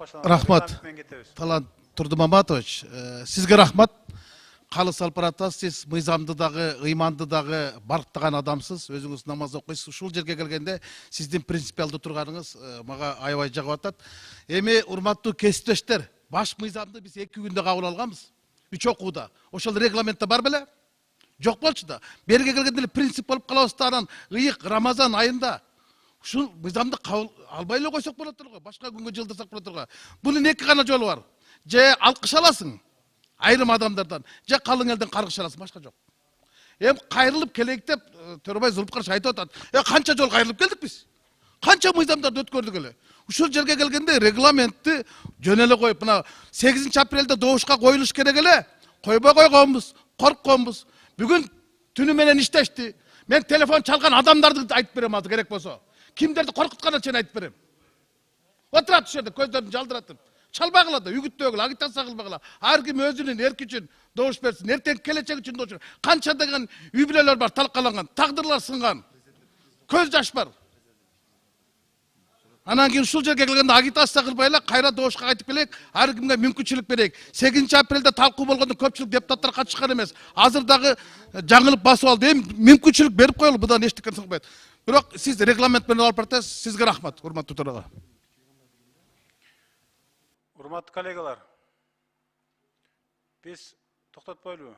Рахмат. Талант Турдымаматович, сизге рахмат. Калы салпыратасыз, сиз мыйзамды дагы, ыйманды дагы барктаган адамсыз. Өзүңүз намаз окуйсуз. Ушул жерге келгенде сиздин принципиалдуу турганыңыз мага аябай жагып атат. Эми урматтуу кесиптештер, баш мыйзамды биз 2 күндө кабыл алганбыз. 3 окууда. Ошол регламентте бар беле? Жок болчу да. Берге келгенде эле принцип болуп калабыз да, анан ыйык Рамазан айында ушул мыйзамды кабыл албай эле койсок болот турго, башка күнгө жылдырсак болот турго. Бунун 2 гана жолу бар. Же алкыш аласың айрым адамдардан, же калың элден каргыш аласың, башка жок. Эми кайрылып келейик деп Төрөбай Зулпкарч айтып атат. Канча жол кайрылып келдик биз? Канча мыйзамдарды өткөрдүк эле? Ушул жерге келгенде регламентти жөн эле коюп, мына 8 апрелде добушка коюлуш керек эле. Койбой койгонбуз, коркконбуз. Бүгүн түнү менен иштешти. Мен телефон чалган адамдарды айтып берем азыр керек болсо. Кимдерди коркутканын чейин айтып берем. Отурат ушул жерде көздөрүн жалдыратып. Чалбагыла да, үгүттөгүлө, агитация кылбагыла. Ар ким өзүнүн эрки үчүн добуш берсин, эртең келечек үчүн добуш. Канча деген үй бүлөлөр бар, талкаланган, тагдырлар сынган. Көз жаш бар. Анан кийин ушул жерге келгенде агитация кылбай эле кайра добушка кайтып келейик, ар кимге мүмкүнчүлүк берейик. 8 апрелде талкуу болгондо көпчүлүк депутаттар катышкан эмес. Азыр дагы жаңылып басып алды. Эми мүмкүнчүлүк берип коелу, будан эчтеке сыгбайт. Бирок сиз регламент менен алып барасыз. Сизге рахмат, урматтуу төрага. Урматтуу коллегалар, биз токтотпойлубу?